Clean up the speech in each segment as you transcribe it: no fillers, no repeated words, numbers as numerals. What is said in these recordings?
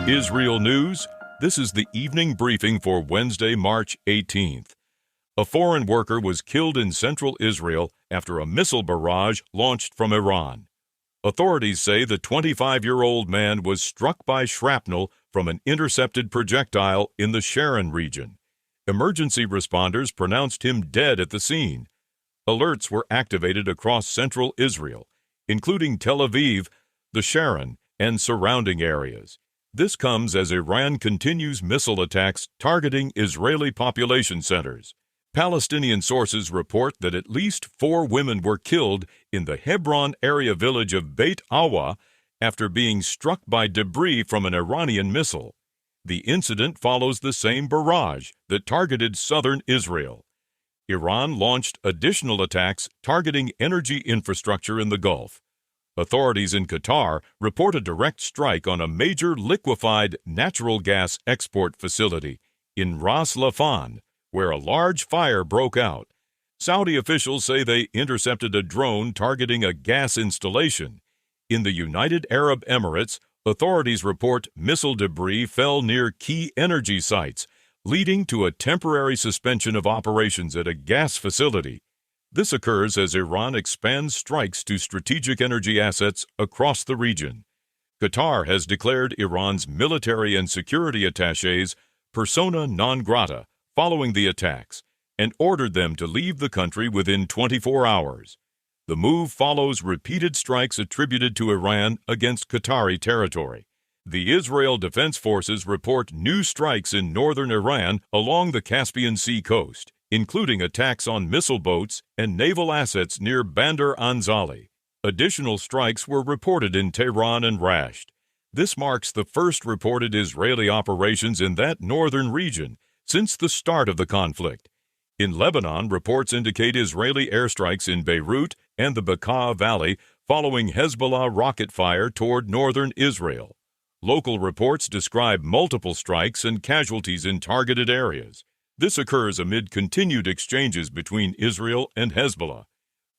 IsReal News. This is the evening briefing for Wednesday, March 18th. A foreign worker was killed in central Israel after a missile barrage launched from Iran. Authorities say the 25-year-old man was struck by shrapnel from an intercepted projectile in the Sharon region. Emergency responders pronounced him dead at the scene. Alerts were activated across central Israel, including Tel Aviv, the Sharon, and surrounding areas. This comes as Iran continues missile attacks targeting Israeli population centers. Palestinian sources report that at least 4 women were killed in the Hebron area village of Beit Awa after being struck by debris from an Iranian missile. The incident follows the same barrage that targeted southern Israel. Iran launched additional attacks targeting energy infrastructure in the Gulf. Authorities in Qatar report a direct strike on a major liquefied natural gas export facility in Ras Laffan, where a large fire broke out. Saudi officials say they intercepted a drone targeting a gas installation. In the United Arab Emirates, authorities report missile debris fell near key energy sites, leading to a temporary suspension of operations at a gas facility. This occurs as Iran expands strikes to strategic energy assets across the region. Qatar has declared Iran's military and security attachés persona non grata following the attacks and ordered them to leave the country within 24 hours. The move follows repeated strikes attributed to Iran against Qatari territory. The Israel Defense Forces report new strikes in northern Iran along the Caspian Sea coast, including attacks on missile boats and naval assets near Bandar Anzali. Additional strikes were reported in Tehran and Rasht. This marks the first reported Israeli operations in that northern region since the start of the conflict. In Lebanon, reports indicate Israeli airstrikes in Beirut and the Bekaa Valley following Hezbollah rocket fire toward northern Israel. Local reports describe multiple strikes and casualties in targeted areas. This occurs amid continued exchanges between Israel and Hezbollah.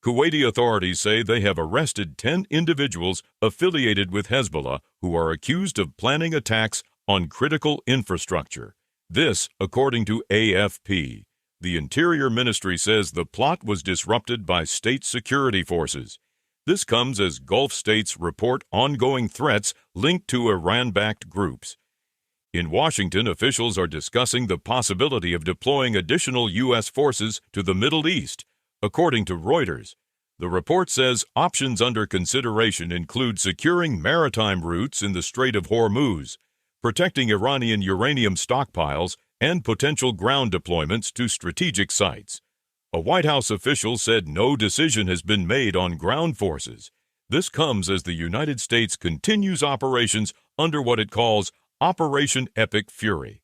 Kuwaiti authorities say they have arrested 10 individuals affiliated with Hezbollah who are accused of planning attacks on critical infrastructure. This, according to AFP. The Interior Ministry says the plot was disrupted by state security forces. This comes as Gulf states report ongoing threats linked to Iran-backed groups. In Washington, officials are discussing the possibility of deploying additional U.S. forces to the Middle East, according to Reuters. The report says options under consideration include securing maritime routes in the Strait of Hormuz, protecting Iranian uranium stockpiles, and potential ground deployments to strategic sites. A White House official said no decision has been made on ground forces. This comes as the United States continues operations under what it calls Operation Epic Fury.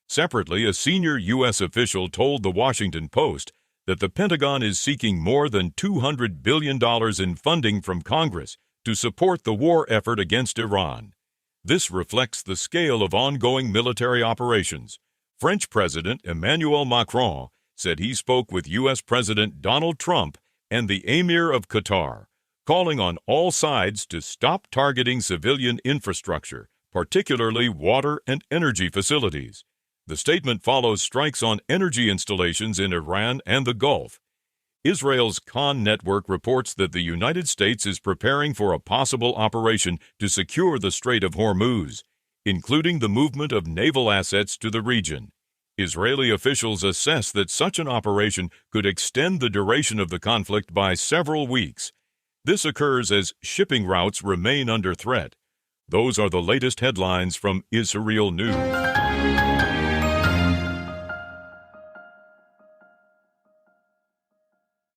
Separately, a senior U.S. official told the Washington Post that the Pentagon is seeking more than $200 billion in funding from Congress to support the war effort against Iran. This reflects the scale of ongoing military operations. French President Emmanuel Macron said he spoke with U.S. President Donald Trump and the Emir of Qatar, calling on all sides to stop targeting civilian infrastructure, particularly water and energy facilities. The statement follows strikes on energy installations in Iran and the Gulf. Israel's Khan network reports that the United States is preparing for a possible operation to secure the Strait of Hormuz, including the movement of naval assets to the region. Israeli officials assess that such an operation could extend the duration of the conflict by several weeks. This occurs as shipping routes remain under threat. Those are the latest headlines from IsReal News.